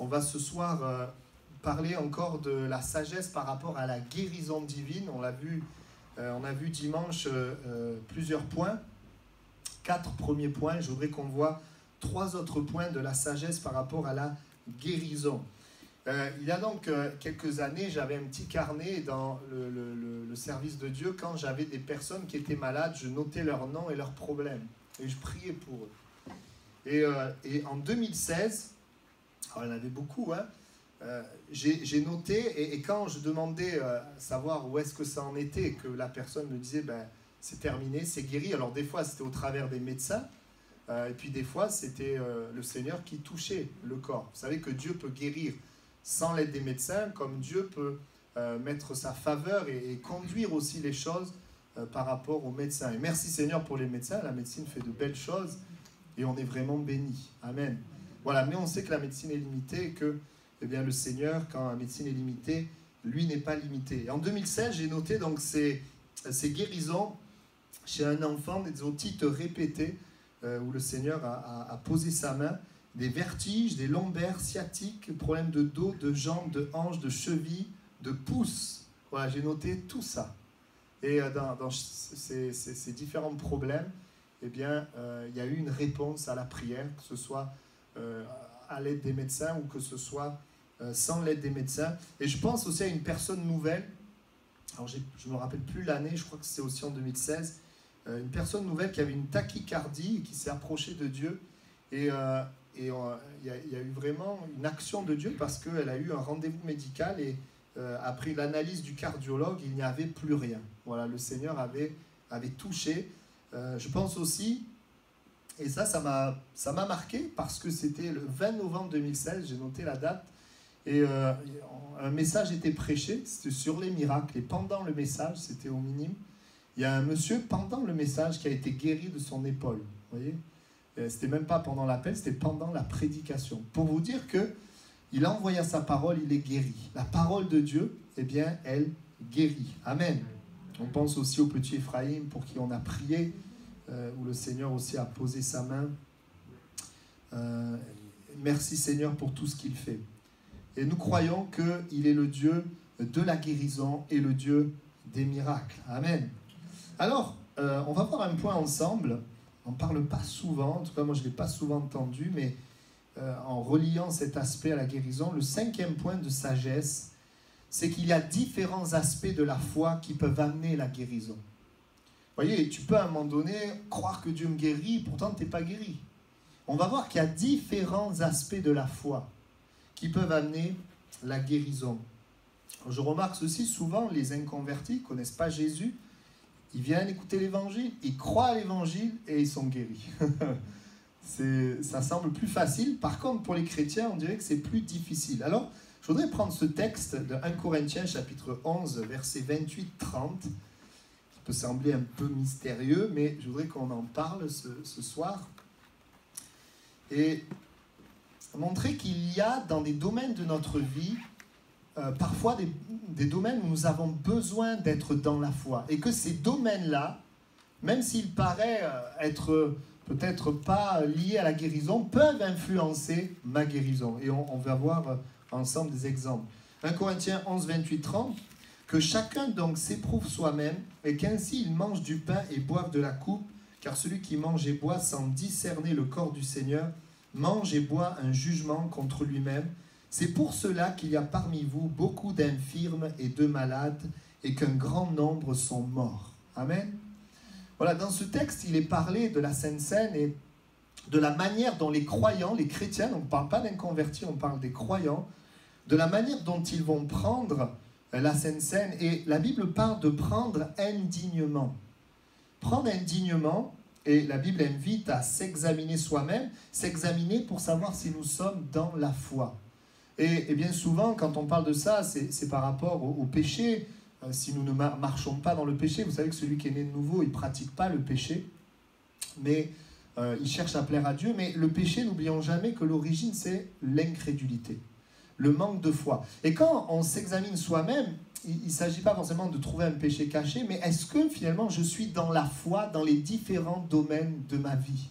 On va ce soir parler encore de la sagesse par rapport à la guérison divine. On a vu dimanche plusieurs points, 4 premiers points. Je voudrais qu'on voit 3 autres points de la sagesse par rapport à la guérison. Il y a donc quelques années, j'avais un petit carnet dans le service de Dieu. Quand j'avais des personnes qui étaient malades, je notais leur nom et leurs problèmes. Et je priais pour eux. Et en 2016, alors il y en avait beaucoup, hein, j'ai noté, et quand je demandais à savoir où est-ce que ça en était, et que la personne me disait, ben, c'est terminé, c'est guéri. Alors des fois, c'était au travers des médecins, et puis des fois, c'était le Seigneur qui touchait le corps. Vous savez que Dieu peut guérir sans l'aide des médecins, comme Dieu peut mettre sa faveur et conduire aussi les choses par rapport aux médecins. Et merci Seigneur pour les médecins, la médecine fait de belles choses et on est vraiment bénis. Amen. Voilà, mais on sait que la médecine est limitée et que eh bien, le Seigneur, quand la médecine est limitée, lui n'est pas limité. Et en 2016, j'ai noté donc ces guérisons chez un enfant, des otites répétées, où le Seigneur a posé sa main, des vertiges, des lombaires, sciatiques, problèmes de dos, de jambes, de hanches, de chevilles, de pouces. Voilà, j'ai noté tout ça. Et dans ces différents problèmes, eh bien, il y a eu une réponse à la prière, que ce soit à l'aide des médecins ou que ce soit sans l'aide des médecins. Et je pense aussi à une personne nouvelle, alors je ne me rappelle plus l'année, je crois que c'est aussi en 2016, une personne nouvelle qui avait une tachycardie et qui s'est approchée de Dieu. Et il y a eu vraiment une action de Dieu parce qu'elle a eu un rendez-vous médical et après l'analyse du cardiologue, il n'y avait plus rien. Voilà, le Seigneur avait touché. Je pense aussi, et ça m'a marqué parce que c'était le 20 novembre 2016, j'ai noté la date, et un message était prêché, c'était sur les miracles, et pendant le message, c'était au minime, il y a un monsieur, pendant le message, qui a été guéri de son épaule. Vous voyez ? C'était même pas pendant l'appel, c'était pendant la prédication. Pour vous dire que il a envoyé sa parole, il est guéri. La parole de Dieu, eh bien, elle guérit. Amen. On pense aussi au petit Ephraïm pour qui on a prié, où le Seigneur aussi a posé sa main. Merci Seigneur pour tout ce qu'il fait. Et nous croyons qu'il est le Dieu de la guérison et le Dieu des miracles. Amen. Alors, on va voir un point ensemble. On ne parle pas souvent, en tout cas moi je ne l'ai pas souvent entendu, mais en reliant cet aspect à la guérison, le 5e point de sagesse, c'est qu'il y a différents aspects de la foi qui peuvent amener la guérison. Vous voyez, tu peux à un moment donné croire que Dieu me guérit, pourtant tu n'es pas guéri. On va voir qu'il y a différents aspects de la foi qui peuvent amener la guérison. Je remarque ceci, souvent les inconvertis ne connaissent pas Jésus. Ils viennent écouter l'évangile, ils croient à l'évangile et ils sont guéris. Ça semble plus facile. Par contre, pour les chrétiens, on dirait que c'est plus difficile. Alors, je voudrais prendre ce texte de 1 Corinthiens, chapitre 11, versets 28-30, qui peut sembler un peu mystérieux, mais je voudrais qu'on en parle ce soir. Et montrer qu'il y a dans des domaines de notre vie, parfois des domaines où nous avons besoin d'être dans la foi. Et que ces domaines-là, même s'ils paraissent être peut-être pas liés à la guérison, peuvent influencer ma guérison. Et on va voir ensemble des exemples. 1 Corinthiens 11, 28-30, que chacun donc s'éprouve soi-même, et qu'ainsi il mange du pain et boive de la coupe, car celui qui mange et boit sans discerner le corps du Seigneur, mange et boit un jugement contre lui-même. C'est pour cela qu'il y a parmi vous beaucoup d'infirmes et de malades et qu'un grand nombre sont morts. Amen. Voilà, dans ce texte, il est parlé de la Sainte Seine et de la manière dont les croyants, les chrétiens, on ne parle pas d'inconvertis, on parle des croyants, de la manière dont ils vont prendre la Sainte Seine. Et la Bible parle de prendre indignement. Prendre indignement, et la Bible invite à s'examiner soi-même, s'examiner pour savoir si nous sommes dans la foi. Et bien souvent, quand on parle de ça, c'est par rapport au péché. Si nous ne marchons pas dans le péché, vous savez que celui qui est né de nouveau, il ne pratique pas le péché, mais il cherche à plaire à Dieu. Mais le péché, n'oublions jamais que l'origine, c'est l'incrédulité, le manque de foi. Et quand on s'examine soi-même, il ne s'agit pas forcément de trouver un péché caché, mais est-ce que finalement je suis dans la foi dans les différents domaines de ma vie?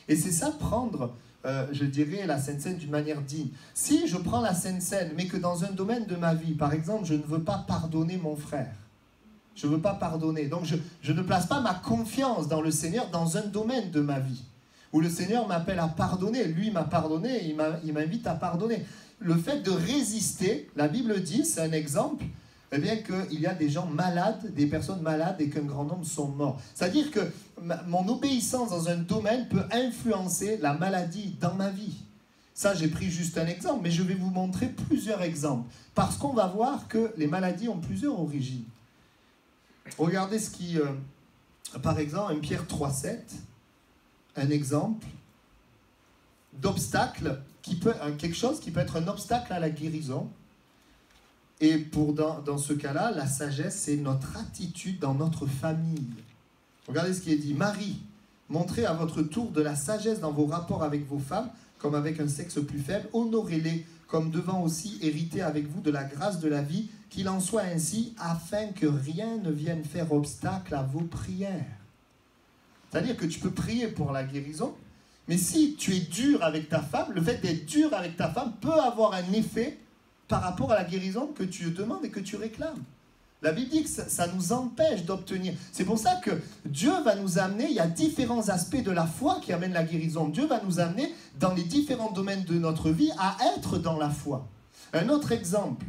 Et c'est ça, prendre je dirais, la Sainte Seine d'une manière digne. Si je prends la Sainte Seine, mais que dans un domaine de ma vie, par exemple, je ne veux pas pardonner mon frère, je ne veux pas pardonner, donc je ne place pas ma confiance dans le Seigneur dans un domaine de ma vie, où le Seigneur m'appelle à pardonner, lui m'a pardonné, il m'invite à pardonner. Le fait de résister, la Bible dit, c'est un exemple, eh bien qu'il y a des gens malades, des personnes malades et qu'un grand nombre sont morts. C'est-à-dire que mon obéissance dans un domaine peut influencer la maladie dans ma vie. Ça, j'ai pris juste un exemple, mais je vais vous montrer plusieurs exemples. Parce qu'on va voir que les maladies ont plusieurs origines. Regardez ce qui, par exemple, 1 Pierre 3,7, un exemple d'obstacle, quelque chose qui peut être un obstacle à la guérison. Et dans ce cas-là, la sagesse, c'est notre attitude dans notre famille. Regardez ce qui est dit. Marie, montrez à votre tour de la sagesse dans vos rapports avec vos femmes, comme avec un sexe plus faible. Honorez-les, comme devant aussi hériter avec vous de la grâce de la vie, qu'il en soit ainsi, afin que rien ne vienne faire obstacle à vos prières. C'est-à-dire que tu peux prier pour la guérison, mais si tu es dur avec ta femme, le fait d'être dur avec ta femme peut avoir un effet par rapport à la guérison que tu demandes et que tu réclames. La Bible dit que ça nous empêche d'obtenir. C'est pour ça que Dieu va nous amener, il y a différents aspects de la foi qui amènent la guérison. Dieu va nous amener dans les différents domaines de notre vie à être dans la foi. Un autre exemple,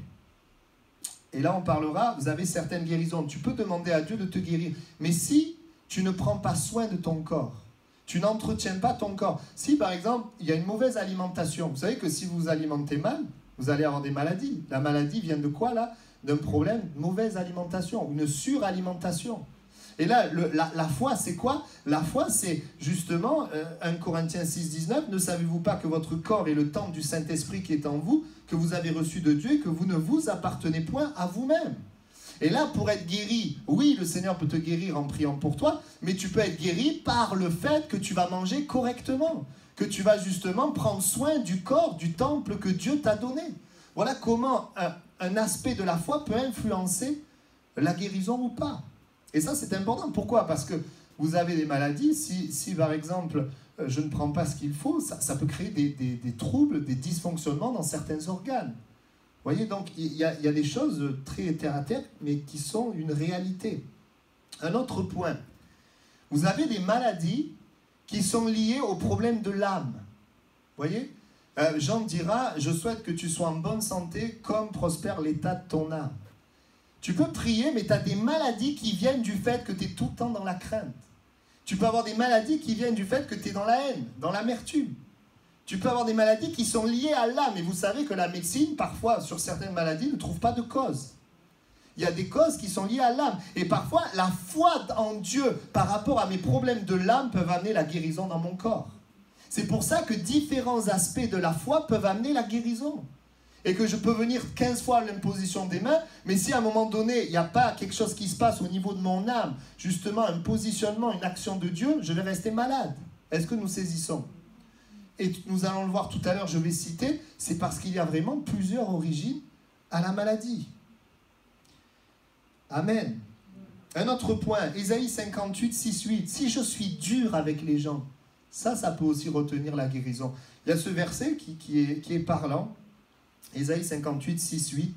et là on parlera, vous avez certaines guérisons, tu peux demander à Dieu de te guérir, mais si tu ne prends pas soin de ton corps, tu n'entretiens pas ton corps, si par exemple il y a une mauvaise alimentation, vous savez que si vous vous alimentez mal, vous allez avoir des maladies. La maladie vient de quoi là? D'un problème de mauvaise alimentation, une suralimentation. Et là, la foi, c'est quoi? La foi, c'est justement 1 Corinthiens 6,19. Ne savez-vous pas que votre corps est le temple du Saint-Esprit qui est en vous, que vous avez reçu de Dieu et que vous ne vous appartenez point à vous-même? Et là, pour être guéri, oui, le Seigneur peut te guérir en priant pour toi, mais tu peux être guéri par le fait que tu vas manger correctement, que tu vas justement prendre soin du corps, du temple que Dieu t'a donné. Voilà comment un aspect de la foi peut influencer la guérison ou pas. Et ça, c'est important. Pourquoi? Parce que vous avez des maladies. Si par exemple, je ne prends pas ce qu'il faut, ça peut créer des troubles, des dysfonctionnements dans certains organes. Vous voyez, donc il y a des choses très terre à terre, mais qui sont une réalité. Un autre point. Vous avez des maladies qui sont liées au problème de l'âme. Vous voyez, Jean dira, je souhaite que tu sois en bonne santé comme prospère l'état de ton âme. Tu peux prier, mais tu as des maladies qui viennent du fait que tu es tout le temps dans la crainte. Tu peux avoir des maladies qui viennent du fait que tu es dans la haine, dans l'amertume. Tu peux avoir des maladies qui sont liées à l'âme. Et vous savez que la médecine, parfois, sur certaines maladies, ne trouve pas de cause. Il y a des causes qui sont liées à l'âme. Et parfois, la foi en Dieu par rapport à mes problèmes de l'âme peuvent amener la guérison dans mon corps. C'est pour ça que différents aspects de la foi peuvent amener la guérison. Et que je peux venir 15 fois à l'imposition des mains, mais si à un moment donné, il n'y a pas quelque chose qui se passe au niveau de mon âme, justement un positionnement, une action de Dieu, je vais rester malade. Est-ce que nous saisissons? Et nous allons le voir tout à l'heure, je vais citer, c'est parce qu'il y a vraiment plusieurs origines à la maladie. Amen. Un autre point, Ésaïe 58, 6, 8. Si je suis dur avec les gens, ça peut aussi retenir la guérison. Il y a ce verset qui est parlant. Ésaïe 58, 6, 8.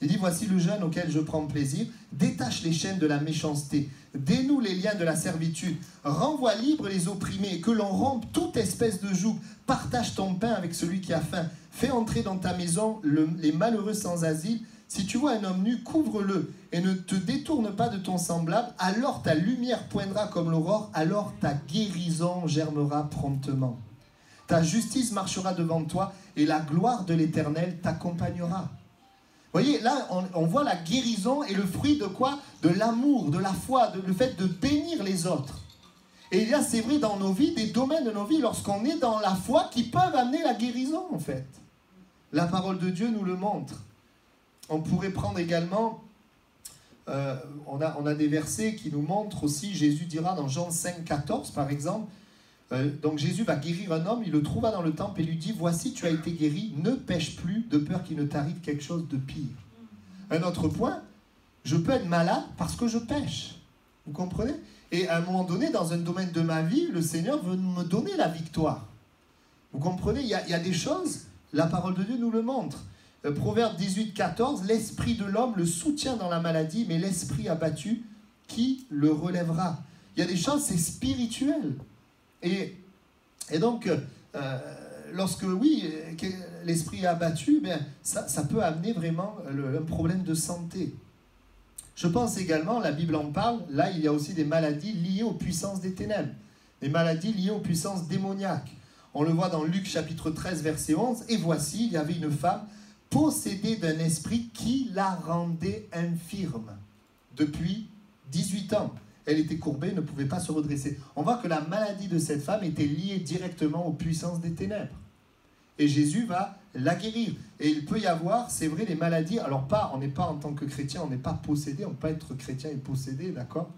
Il dit, voici le jeune auquel je prends plaisir. Détache les chaînes de la méchanceté. Dénoue les liens de la servitude. Renvoie libre les opprimés. Que l'on rompe toute espèce de joug. Partage ton pain avec celui qui a faim. Fais entrer dans ta maison les malheureux sans asile. Si tu vois un homme nu, couvre-le et ne te détourne pas de ton semblable. Alors ta lumière poindra comme l'aurore. Alors ta guérison germera promptement. Ta justice marchera devant toi et la gloire de l'Éternel t'accompagnera. Vous voyez, là, on voit la guérison et le fruit de quoi? De l'amour, de la foi, le fait de bénir les autres. Et il y a, c'est vrai, dans nos vies, des domaines de nos vies, lorsqu'on est dans la foi, qui peuvent amener la guérison, en fait. La parole de Dieu nous le montre. On pourrait prendre également, on a des versets qui nous montrent aussi, Jésus dira dans Jean 5, 14, par exemple, donc Jésus va guérir un homme, il le trouva dans le temple et lui dit, voici tu as été guéri, ne pêche plus de peur qu'il ne t'arrive quelque chose de pire. Un autre point, je peux être malade parce que je pêche. Vous comprenez? Et à un moment donné, dans un domaine de ma vie, le Seigneur veut me donner la victoire. Vous comprenez, il y a des choses, la parole de Dieu nous le montre. Proverbe 18, 14, l'esprit de l'homme le soutient dans la maladie, mais l'esprit abattu, qui le relèvera? Il y a des choses, c'est spirituel. Et donc, lorsque, oui, l'esprit est abattu, bien, ça peut amener vraiment un problème de santé. Je pense également, la Bible en parle, là, il y a aussi des maladies liées aux puissances des ténèbres, des maladies liées aux puissances démoniaques. On le voit dans Luc chapitre 13, verset 11, « Et voici, il y avait une femme possédée d'un esprit qui la rendait infirme depuis 18 ans. Elle était courbée, ne pouvait pas se redresser. » On voit que la maladie de cette femme était liée directement aux puissances des ténèbres. Et Jésus va la guérir. Et il peut y avoir, c'est vrai, des maladies. Alors, on n'est pas en tant que chrétien, on n'est pas possédé. On ne peut pas être chrétien et possédé, d'accord?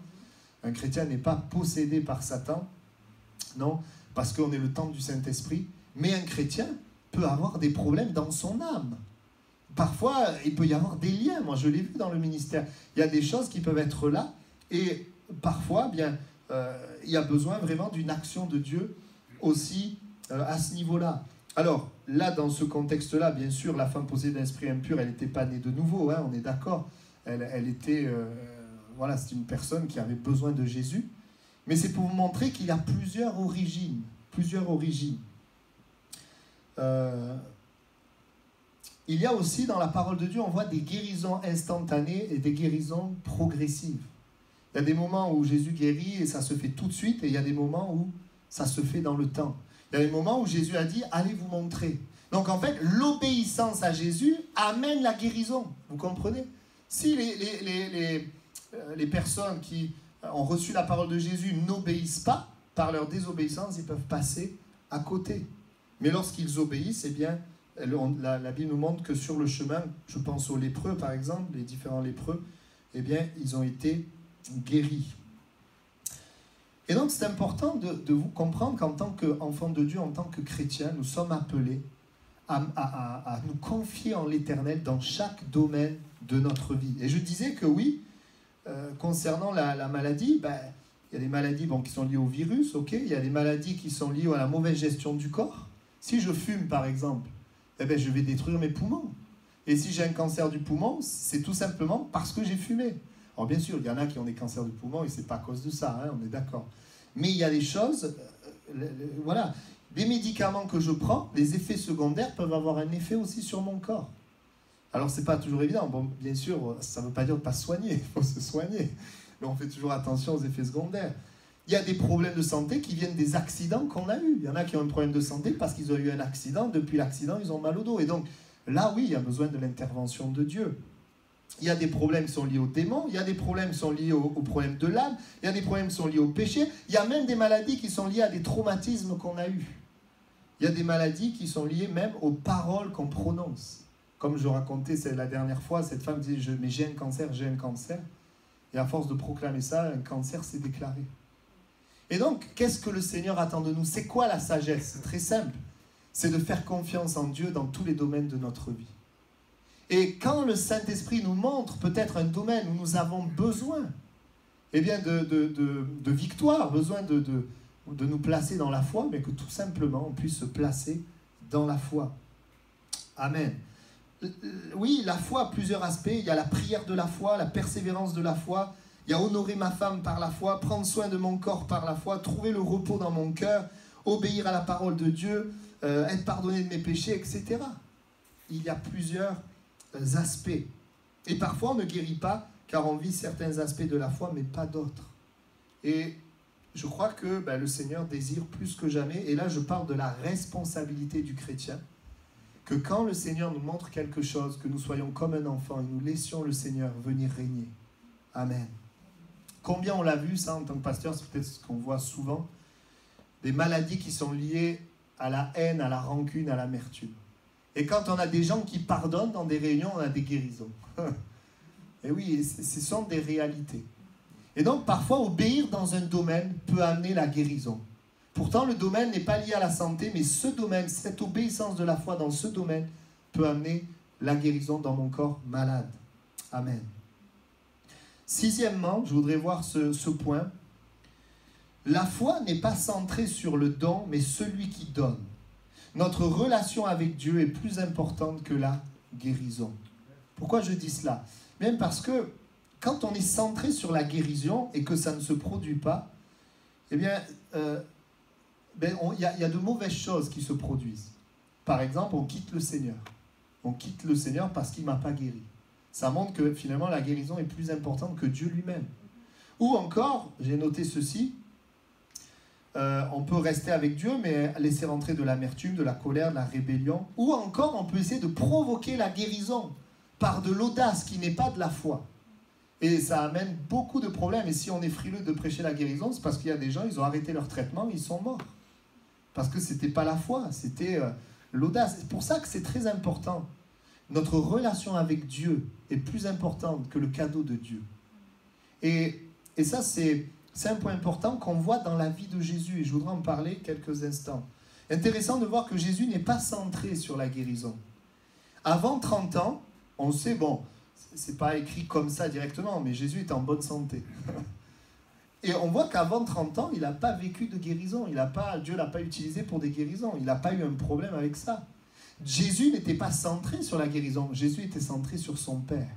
Un chrétien n'est pas possédé par Satan. Non, parce qu'on est le temple du Saint-Esprit. Mais un chrétien peut avoir des problèmes dans son âme. Parfois, il peut y avoir des liens. Moi, je l'ai vu dans le ministère. Il y a des choses qui peuvent être là. Et parfois, bien, il y a besoin vraiment d'une action de Dieu aussi à ce niveau-là. Alors, là, dans ce contexte-là, bien sûr, la femme possédée d'un esprit impur, elle n'était pas née de nouveau, hein, on est d'accord. Elle était, voilà, c'est une personne qui avait besoin de Jésus. Mais c'est pour vous montrer qu'il y a plusieurs origines. Plusieurs origines. Il y a aussi, dans la parole de Dieu, on voit des guérisons instantanées et des guérisons progressives. Il y a des moments où Jésus guérit et ça se fait tout de suite, et il y a des moments où ça se fait dans le temps. Il y a des moments où Jésus a dit « Allez vous montrer ». Donc en fait, l'obéissance à Jésus amène la guérison. Vous comprenez? Si les personnes qui ont reçu la parole de Jésus n'obéissent pas, par leur désobéissance, ils peuvent passer à côté. Mais lorsqu'ils obéissent, eh bien, la Bible nous montre que sur le chemin, je pense aux lépreux par exemple, les différents lépreux, eh bien, ils ont été guéris. Et donc, c'est important de vous comprendre qu'en tant qu'enfant de Dieu, en tant que chrétien, nous sommes appelés à nous confier en l'Éternel dans chaque domaine de notre vie. Et je disais que oui, concernant la maladie, ben, il y a des maladies qui sont liées au virus, ok, il y a des maladies qui sont liées à la mauvaise gestion du corps. Si je fume, par exemple, eh ben, je vais détruire mes poumons. Et si j'ai un cancer du poumon, c'est tout simplement parce que j'ai fumé. Alors bien sûr, il y en a qui ont des cancers du poumon et c'est pas à cause de ça, hein, on est d'accord. Mais il y a des choses, voilà, des médicaments que je prends, les effets secondaires peuvent avoir un effet aussi sur mon corps. Alors c'est pas toujours évident, bon, bien sûr, ça ne veut pas dire de ne pas se soigner, il faut se soigner, mais on fait toujours attention aux effets secondaires. Il y a des problèmes de santé qui viennent des accidents qu'on a eus. Il y en a qui ont un problème de santé parce qu'ils ont eu un accident, depuis l'accident ils ont mal au dos. Et donc là oui, il y a besoin de l'intervention de Dieu. Il y a des problèmes qui sont liés aux démons, il y a des problèmes qui sont liés aux problèmes de l'âme, il y a des problèmes qui sont liés au péché, il y a même des maladies qui sont liées à des traumatismes qu'on a eus. Il y a des maladies qui sont liées même aux paroles qu'on prononce. Comme je racontais la dernière fois, cette femme disait « mais j'ai un cancer, j'ai un cancer ». Et à force de proclamer ça, un cancer s'est déclaré. Et donc, qu'est-ce que le Seigneur attend de nous? C'est quoi la sagesse? C'est très simple. C'est de faire confiance en Dieu dans tous les domaines de notre vie. Et quand le Saint-Esprit nous montre peut-être un domaine où nous avons besoin, eh bien de victoire, besoin de nous placer dans la foi, mais que tout simplement on puisse se placer dans la foi. Amen. Oui, la foi a plusieurs aspects. Il y a la prière de la foi, la persévérance de la foi. Il y a honorer ma femme par la foi, prendre soin de mon corps par la foi, trouver le repos dans mon cœur, obéir à la parole de Dieu, être pardonné de mes péchés, etc. Il y a plusieurs aspects. Et parfois, on ne guérit pas car on vit certains aspects de la foi, mais pas d'autres. Et je crois que le Seigneur désire plus que jamais, et là je parle de la responsabilité du chrétien, que quand le Seigneur nous montre quelque chose, que nous soyons comme un enfant et nous laissions le Seigneur venir régner. Amen. Combien on l'a vu ça en tant que pasteur, c'est peut-être ce qu'on voit souvent, des maladies qui sont liées à la haine, à la rancune, à l'amertume. Et quand on a des gens qui pardonnent dans des réunions, on a des guérisons. Et oui, ce sont des réalités. Et donc, parfois, obéir dans un domaine peut amener la guérison. Pourtant, le domaine n'est pas lié à la santé, mais ce domaine, cette obéissance de la foi dans ce domaine peut amener la guérison dans mon corps malade. Amen. Sixièmement, je voudrais voir ce point. La foi n'est pas centrée sur le don, mais celui qui donne. Notre relation avec Dieu est plus importante que la guérison. Pourquoi je dis cela? Même parce que quand on est centré sur la guérison et que ça ne se produit pas, eh bien, y a de mauvaises choses qui se produisent. Par exemple, on quitte le Seigneur. On quitte le Seigneur parce qu'il ne m'a pas guéri. Ça montre que finalement la guérison est plus importante que Dieu lui-même. Ou encore, j'ai noté ceci, on peut rester avec Dieu, mais laisser rentrer de l'amertume, de la colère, de la rébellion. Ou encore, on peut essayer de provoquer la guérison par de l'audace qui n'est pas de la foi. Et ça amène beaucoup de problèmes. Et si on est frileux de prêcher la guérison, c'est parce qu'il y a des gens, ils ont arrêté leur traitement, ils sont morts. Parce que ce n'était pas la foi, c'était l'audace. C'est pour ça que c'est très important. Notre relation avec Dieu est plus importante que le cadeau de Dieu. Et ça, c'est un point important qu'on voit dans la vie de Jésus. Et je voudrais en parler quelques instants. Intéressant de voir que Jésus n'est pas centré sur la guérison. Avant 30 ans, on sait, bon, c'est pas écrit comme ça directement, mais Jésus est en bonne santé. Et on voit qu'avant 30 ans, il n'a pas vécu de guérison. Dieu ne l'a pas utilisé pour des guérisons. Il n'a pas eu un problème avec ça. Jésus n'était pas centré sur la guérison. Jésus était centré sur son Père.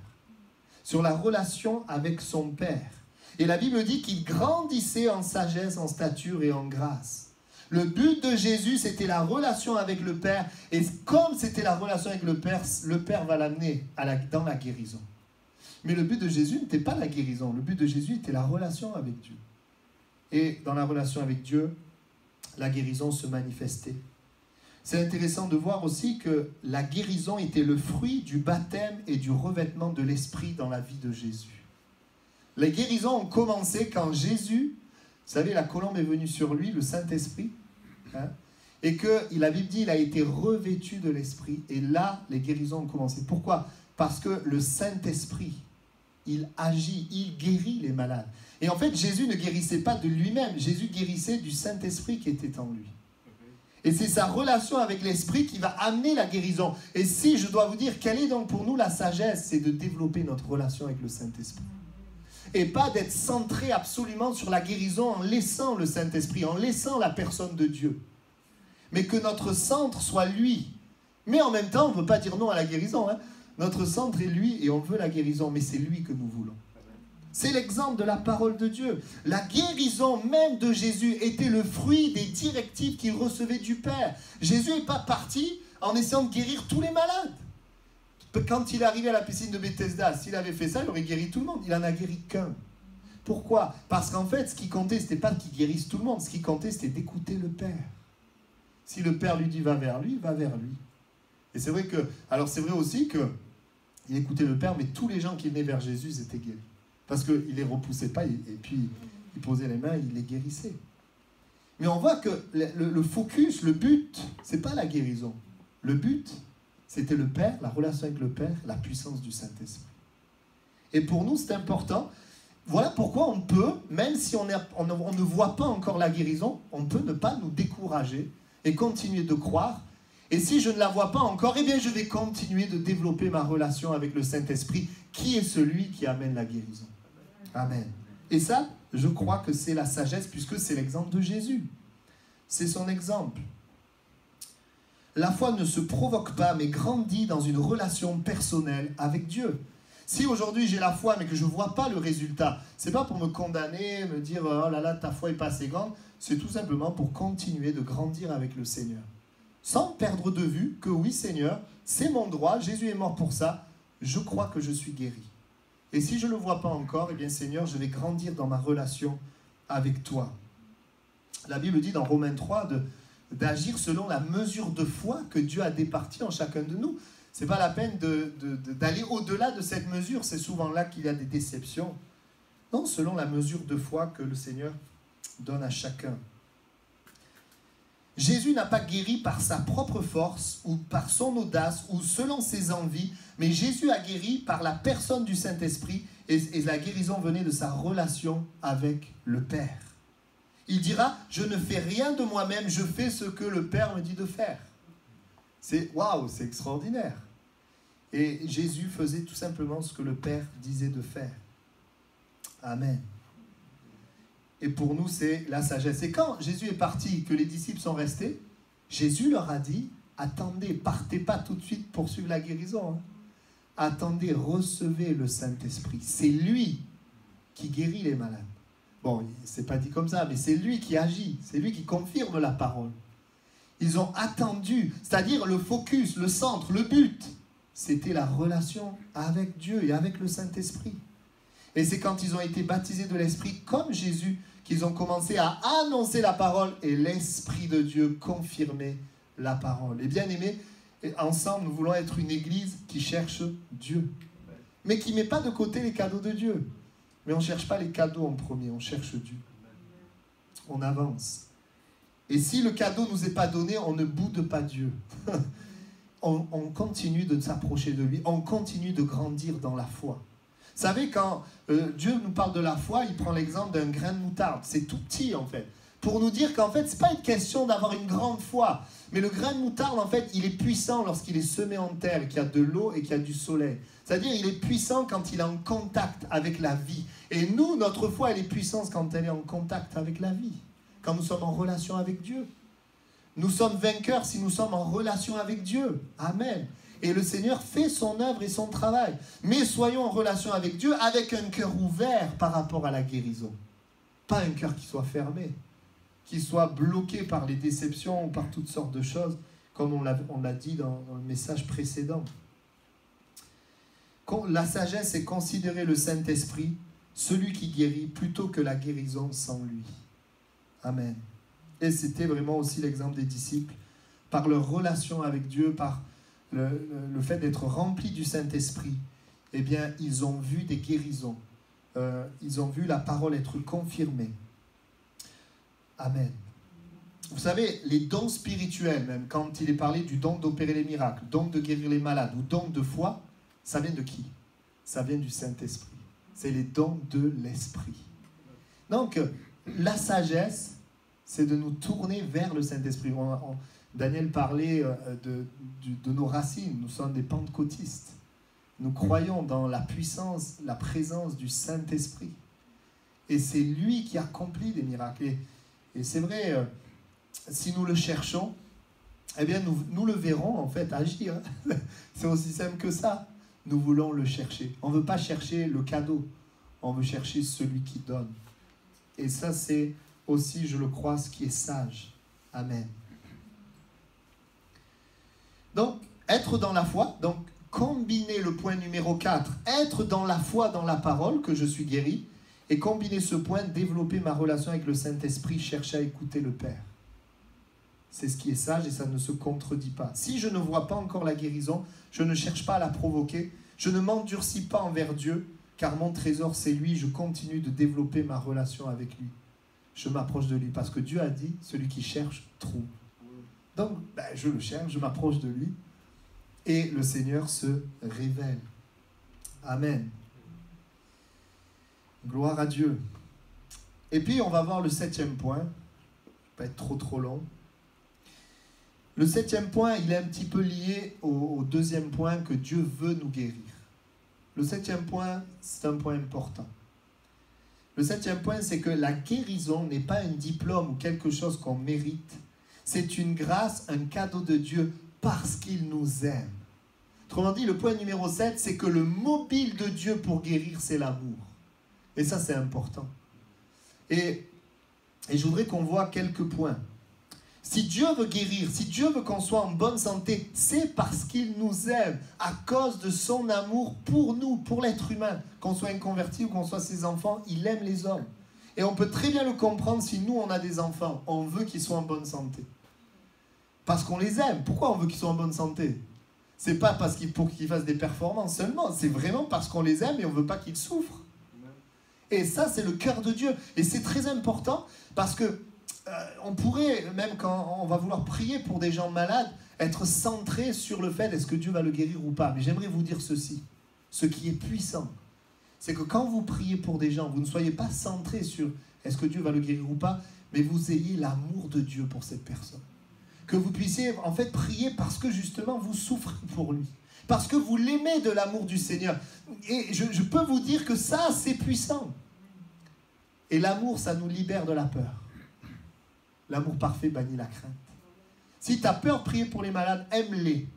Sur la relation avec son Père. Et la Bible dit qu'il grandissait en sagesse, en stature et en grâce. Le but de Jésus, c'était la relation avec le Père. Et comme c'était la relation avec le Père va l'amener dans la guérison. Mais le but de Jésus n'était pas la guérison. Le but de Jésus était la relation avec Dieu. Et dans la relation avec Dieu, la guérison se manifestait. C'est intéressant de voir aussi que la guérison était le fruit du baptême et du revêtement de l'Esprit dans la vie de Jésus. Les guérisons ont commencé quand Jésus, vous savez, la colombe est venue sur lui, le Saint-Esprit, et que la Bible dit qu'il a été revêtu de l'Esprit. Et là, les guérisons ont commencé. Pourquoi? Parce que le Saint-Esprit, il agit, il guérit les malades. Et en fait, Jésus ne guérissait pas de lui-même. Jésus guérissait du Saint-Esprit qui était en lui. Et c'est sa relation avec l'Esprit qui va amener la guérison. Et si je dois vous dire, quelle est donc pour nous la sagesse? C'est de développer notre relation avec le Saint-Esprit. Et pas d'être centré absolument sur la guérison en laissant le Saint-Esprit, en laissant la personne de Dieu. Mais que notre centre soit lui. Mais en même temps, on ne veut pas dire non à la guérison. Notre centre est lui et on veut la guérison, mais c'est lui que nous voulons. C'est l'exemple de la parole de Dieu. La guérison même de Jésus était le fruit des directives qu'il recevait du Père. Jésus n'est pas parti en essayant de guérir tous les malades. Quand il est arrivé à la piscine de Bethesda, s'il avait fait ça, il aurait guéri tout le monde. Il n'en a guéri qu'un. Pourquoi? Parce qu'en fait, ce qui comptait, ce n'était pas qu'il guérisse tout le monde. Ce qui comptait, c'était d'écouter le Père. Si le Père lui dit va vers lui, va vers lui. Et c'est vrai que, alors c'est vrai aussi qu'il écoutait le Père, mais tous les gens qui venaient vers Jésus, ils étaient guéris. Parce qu'il ne les repoussait pas, et puis il posait les mains, il les guérissait. Mais on voit que le focus, le but, ce n'est pas la guérison. Le but, c'était le Père, la relation avec le Père, la puissance du Saint-Esprit. Et pour nous, c'est important. Voilà pourquoi on peut, même si on ne voit pas encore la guérison, on peut ne pas nous décourager et continuer de croire. Et si je ne la vois pas encore, eh bien je vais continuer de développer ma relation avec le Saint-Esprit, qui est celui qui amène la guérison. Amen. Et ça, je crois que c'est la sagesse, puisque c'est l'exemple de Jésus. C'est son exemple. La foi ne se provoque pas, mais grandit dans une relation personnelle avec Dieu. Si aujourd'hui j'ai la foi, mais que je ne vois pas le résultat, ce n'est pas pour me condamner, me dire « Oh là là, ta foi n'est pas assez grande », c'est tout simplement pour continuer de grandir avec le Seigneur. Sans perdre de vue que oui, Seigneur, c'est mon droit, Jésus est mort pour ça, je crois que je suis guéri. Et si je ne le vois pas encore, eh bien Seigneur, je vais grandir dans ma relation avec toi. La Bible dit dans Romains 3 d'agir selon la mesure de foi que Dieu a départie en chacun de nous. Ce n'est pas la peine d'aller au-delà de cette mesure, c'est souvent là qu'il y a des déceptions. Non, selon la mesure de foi que le Seigneur donne à chacun. Jésus n'a pas guéri par sa propre force ou par son audace ou selon ses envies, mais Jésus a guéri par la personne du Saint-Esprit et la guérison venait de sa relation avec le Père. Il dira, je ne fais rien de moi-même, je fais ce que le Père me dit de faire. C'est waouh, c'est extraordinaire. Et Jésus faisait tout simplement ce que le Père disait de faire. Amen. Et pour nous, c'est la sagesse. Et quand Jésus est parti, que les disciples sont restés, Jésus leur a dit, attendez, partez pas tout de suite pour suivre la guérison. Hein. Attendez, recevez le Saint-Esprit. C'est lui qui guérit les malades. Bon, c'est pas dit comme ça, mais c'est lui qui agit, c'est lui qui confirme la parole. Ils ont attendu, c'est-à-dire le focus, le centre, le but, c'était la relation avec Dieu et avec le Saint-Esprit. Et c'est quand ils ont été baptisés de l'Esprit, comme Jésus, qu'ils ont commencé à annoncer la parole et l'Esprit de Dieu confirmait la parole. Et bien aimés, ensemble, nous voulons être une église qui cherche Dieu, mais qui ne met pas de côté les cadeaux de Dieu. Mais on ne cherche pas les cadeaux en premier, on cherche Dieu. On avance. Et si le cadeau ne nous est pas donné, on ne boude pas Dieu. on continue de s'approcher de lui, on continue de grandir dans la foi. Vous savez, quand Dieu nous parle de la foi, il prend l'exemple d'un grain de moutarde. C'est tout petit en fait. Pour nous dire qu'en fait, ce n'est pas une question d'avoir une grande foi. Mais le grain de moutarde, en fait, il est puissant lorsqu'il est semé en terre, qu'il y a de l'eau et qu'il y a du soleil. C'est-à-dire, il est puissant quand il est en contact avec la vie. Et nous, notre foi, elle est puissante quand elle est en contact avec la vie. Quand nous sommes en relation avec Dieu. Nous sommes vainqueurs si nous sommes en relation avec Dieu. Amen. Et le Seigneur fait son œuvre et son travail. Mais soyons en relation avec Dieu avec un cœur ouvert par rapport à la guérison. Pas un cœur qui soit fermé, qui soit bloqué par les déceptions ou par toutes sortes de choses, comme on l'a dit dans le message précédent. La sagesse est considérer le Saint-Esprit, celui qui guérit, plutôt que la guérison sans lui. Amen. Et c'était vraiment aussi l'exemple des disciples. Par leur relation avec Dieu, par le fait d'être remplis du Saint-Esprit, eh bien, ils ont vu des guérisons. Ils ont vu la parole être confirmée. Amen. Vous savez, les dons spirituels, même quand il est parlé du don d'opérer les miracles, don de guérir les malades ou don de foi, ça vient de qui? Ça vient du Saint-Esprit. C'est les dons de l'Esprit. Donc, la sagesse, c'est de nous tourner vers le Saint-Esprit. Daniel parlait de nos racines. Nous sommes des pentecôtistes. Nous croyons dans la puissance, la présence du Saint-Esprit. Et c'est lui qui accomplit des miracles. Et c'est vrai, si nous le cherchons, eh bien nous le verrons en fait agir. C'est aussi simple que ça. Nous voulons le chercher. On ne veut pas chercher le cadeau. On veut chercher celui qui donne. Et ça, c'est aussi, je le crois, ce qui est sage. Amen. Donc, être dans la foi, donc combiner le point numéro 4, être dans la foi, dans la parole, que je suis guéri, et combiner ce point, développer ma relation avec le Saint-Esprit, chercher à écouter le Père. C'est ce qui est sage et ça ne se contredit pas. Si je ne vois pas encore la guérison, je ne cherche pas à la provoquer, je ne m'endurcis pas envers Dieu, car mon trésor c'est lui, je continue de développer ma relation avec lui. Je m'approche de lui, parce que Dieu a dit, celui qui cherche, trouve. Donc, je le cherche, je m'approche de lui, et le Seigneur se révèle. Amen. Gloire à Dieu. Et puis, on va voir le 7e point. Je ne vais pas être trop long. Le 7e point, il est un petit peu lié au 2e point, que Dieu veut nous guérir. Le 7e point, c'est un point important. Le 7e point, c'est que la guérison n'est pas un diplôme ou quelque chose qu'on mérite. C'est une grâce, un cadeau de Dieu parce qu'il nous aime. Autrement dit, le point numéro 7, c'est que le mobile de Dieu pour guérir, c'est l'amour. Et ça, c'est important. Et je voudrais qu'on voit quelques points. Si Dieu veut guérir, si Dieu veut qu'on soit en bonne santé, c'est parce qu'il nous aime, à cause de son amour pour nous, pour l'être humain. Qu'on soit inconverti ou qu'on soit ses enfants, il aime les hommes. Et on peut très bien le comprendre si nous, on a des enfants. On veut qu'ils soient en bonne santé. Parce qu'on les aime. Pourquoi on veut qu'ils soient en bonne santé? C'est pas parce pour qu'ils fassent des performances seulement. C'est vraiment parce qu'on les aime et on ne veut pas qu'ils souffrent. Et ça, c'est le cœur de Dieu. Et c'est très important parce que on pourrait, même quand on va vouloir prier pour des gens malades, être centré sur le fait est-ce que Dieu va le guérir ou pas. Mais j'aimerais vous dire ceci, ce qui est puissant, c'est que quand vous priez pour des gens, vous ne soyez pas centré sur est-ce que Dieu va le guérir ou pas, mais vous ayez l'amour de Dieu pour cette personne. Que vous puissiez en fait prier parce que justement vous souffrez pour lui. Parce que vous l'aimez de l'amour du Seigneur. Et je peux vous dire que ça, c'est puissant. Et l'amour, ça nous libère de la peur. L'amour parfait bannit la crainte. Si tu as peur de prier pour les malades, aime-les.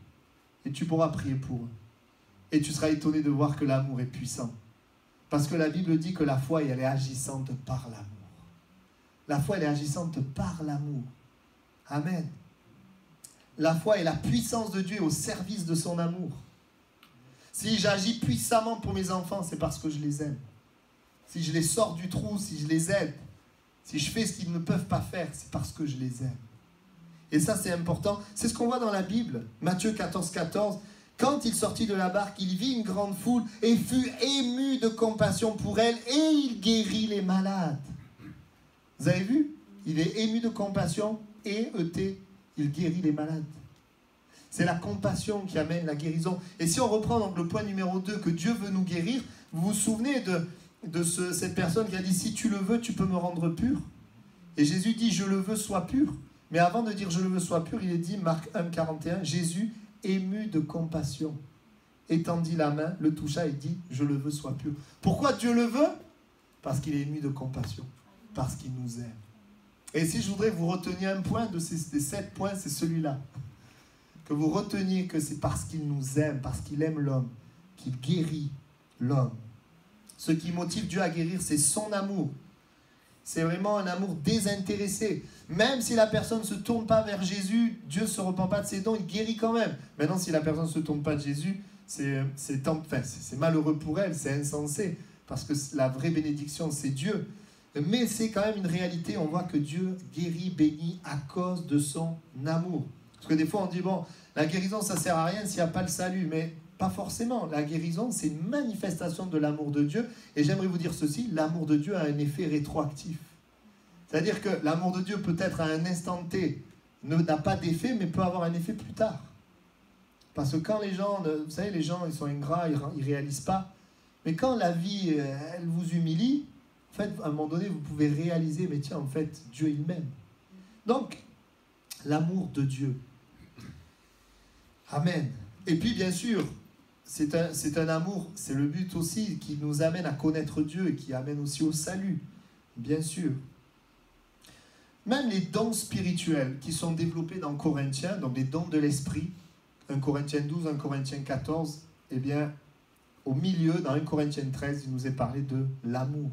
Et tu pourras prier pour eux. Et tu seras étonné de voir que l'amour est puissant. Parce que la Bible dit que la foi, elle est agissante par l'amour. La foi, elle est agissante par l'amour. Amen. La foi est la puissance de Dieu au service de son amour. Si j'agis puissamment pour mes enfants, c'est parce que je les aime. Si je les sors du trou, si je les aide, si je fais ce qu'ils ne peuvent pas faire, c'est parce que je les aime. Et ça, c'est important. C'est ce qu'on voit dans la Bible. Matthieu 14, 14. Quand il sortit de la barque, il vit une grande foule et fut ému de compassion pour elle et il guérit les malades. Vous avez vu? Il est ému de compassion et il guérit les malades. C'est la compassion qui amène la guérison. Et si on reprend donc le point numéro 2, que Dieu veut nous guérir, vous vous souvenez de cette personne qui a dit « Si tu le veux, tu peux me rendre pur ». Et Jésus dit « Je le veux, sois pur ». Mais avant de dire « Je le veux, sois pur », il est dit, Marc 1, 41, Jésus, ému de compassion, étendit la main, le toucha et dit « Je le veux, sois pur ». Pourquoi Dieu le veut? Parce qu'il est ému de compassion, parce qu'il nous aime. Et si je voudrais que vous reteniez un point de ces 7 points, c'est celui-là. Que vous reteniez que c'est parce qu'il nous aime, parce qu'il aime l'homme, qu'il guérit l'homme. Ce qui motive Dieu à guérir, c'est son amour. C'est vraiment un amour désintéressé. Même si la personne ne se tourne pas vers Jésus, Dieu ne se repent pas de ses dons, il guérit quand même. Maintenant, si la personne ne se tourne pas de Jésus, c'est malheureux pour elle, c'est insensé. Parce que la vraie bénédiction, c'est Dieu. Mais c'est quand même une réalité, on voit que Dieu guérit, bénit à cause de son amour. Parce que des fois, on dit, bon, la guérison, ça ne sert à rien s'il n'y a pas le salut. Mais pas forcément. La guérison, c'est une manifestation de l'amour de Dieu. Et j'aimerais vous dire ceci, l'amour de Dieu a un effet rétroactif. C'est-à-dire que l'amour de Dieu peut-être à un instant T n'a pas d'effet, mais peut avoir un effet plus tard. Parce que quand les gens, vous savez, les gens, ils sont ingrats, ils ne réalisent pas. Mais quand la vie, elle vous humilie, en fait, à un moment donné, vous pouvez réaliser, mais tiens, en fait, Dieu, il m'aime. Donc, l'amour de Dieu. Amen. Et puis, bien sûr, c'est un amour, c'est le but aussi qui nous amène à connaître Dieu et qui amène aussi au salut, bien sûr. Même les dons spirituels qui sont développés dans Corinthiens, donc les dons de l'esprit, 1 Corinthiens 12, 1 Corinthiens 14, eh bien, au milieu, dans 1 Corinthiens 13, il nous est parlé de l'amour.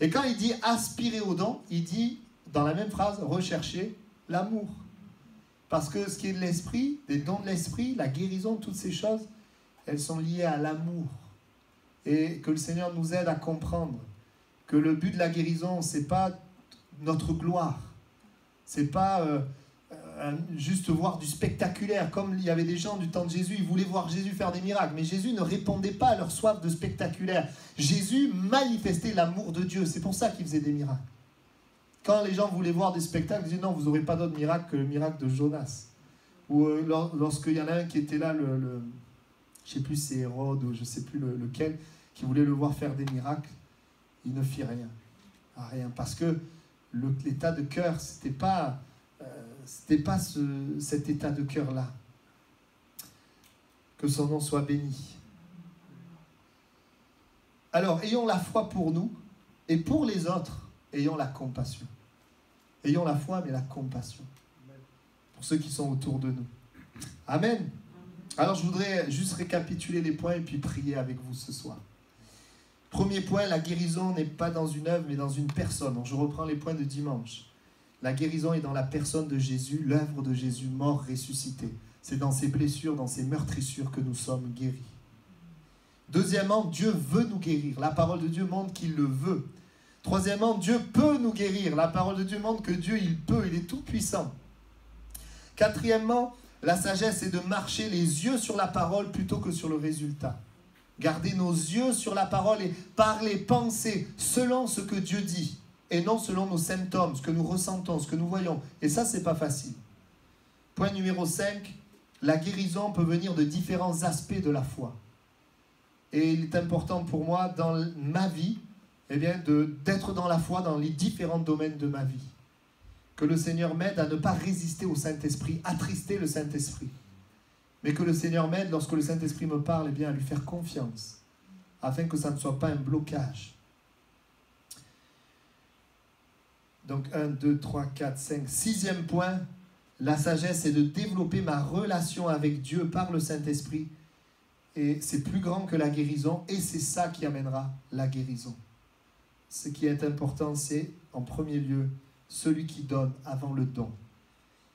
Et quand il dit aspirer aux dons, il dit, dans la même phrase, rechercher l'amour. Parce que ce qui est de l'esprit, des dons de l'esprit, la guérison, toutes ces choses, elles sont liées à l'amour. Et que le Seigneur nous aide à comprendre que le but de la guérison, ce n'est pas notre gloire. Ce n'est pas juste voir du spectaculaire. Comme il y avait des gens du temps de Jésus, ils voulaient voir Jésus faire des miracles. Mais Jésus ne répondait pas à leur soif de spectaculaire. Jésus manifestait l'amour de Dieu. C'est pour ça qu'il faisait des miracles. Quand les gens voulaient voir des spectacles, ils disaient non, vous n'aurez pas d'autre miracle que le miracle de Jonas. Ou lorsqu'il y en a un qui était là, je ne sais plus si c'est Hérode ou je ne sais plus lequel, qui voulait le voir faire des miracles, il ne fit rien. Rien. Parce que l'état de cœur, c'était pas cet état de cœur-là. Que son nom soit béni. Alors, ayons la foi pour nous et pour les autres, ayons la compassion. Ayons la foi, mais la compassion. Pour ceux qui sont autour de nous. Amen. Alors, je voudrais juste récapituler les points et puis prier avec vous ce soir. Premier point, la guérison n'est pas dans une œuvre, mais dans une personne. Donc, je reprends les points de dimanche. La guérison est dans la personne de Jésus, l'œuvre de Jésus, mort, ressuscité. C'est dans ses blessures, dans ses meurtrissures que nous sommes guéris. Deuxièmement, Dieu veut nous guérir. La parole de Dieu montre qu'il le veut. Troisièmement, Dieu peut nous guérir. La parole de Dieu montre que Dieu, il peut, il est tout puissant. Quatrièmement, la sagesse est de marcher les yeux sur la parole plutôt que sur le résultat. Garder nos yeux sur la parole et parler, penser selon ce que Dieu dit et non selon nos symptômes, ce que nous ressentons, ce que nous voyons. Et ça, c'est pas facile. Point numéro 5, la guérison peut venir de différents aspects de la foi. Et il est important pour moi, dans ma vie, eh bien, d'être dans la foi dans les différents domaines de ma vie. Que le Seigneur m'aide à ne pas résister au Saint-Esprit, attrister le Saint-Esprit. Mais que le Seigneur m'aide, lorsque le Saint-Esprit me parle, eh bien, à lui faire confiance, afin que ça ne soit pas un blocage. Donc 1, 2, 3, 4, 5, 6e point, La sagesse, c'est de développer ma relation avec Dieu par le Saint-Esprit. Et c'est plus grand que la guérison, et c'est ça qui amènera la guérison. Ce qui est important, c'est, en premier lieu, celui qui donne avant le don.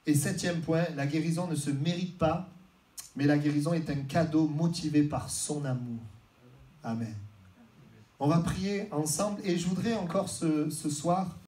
Et 7e point, la guérison ne se mérite pas, mais la guérison est un cadeau motivé par son amour. Amen. On va prier ensemble, et je voudrais encore ce soir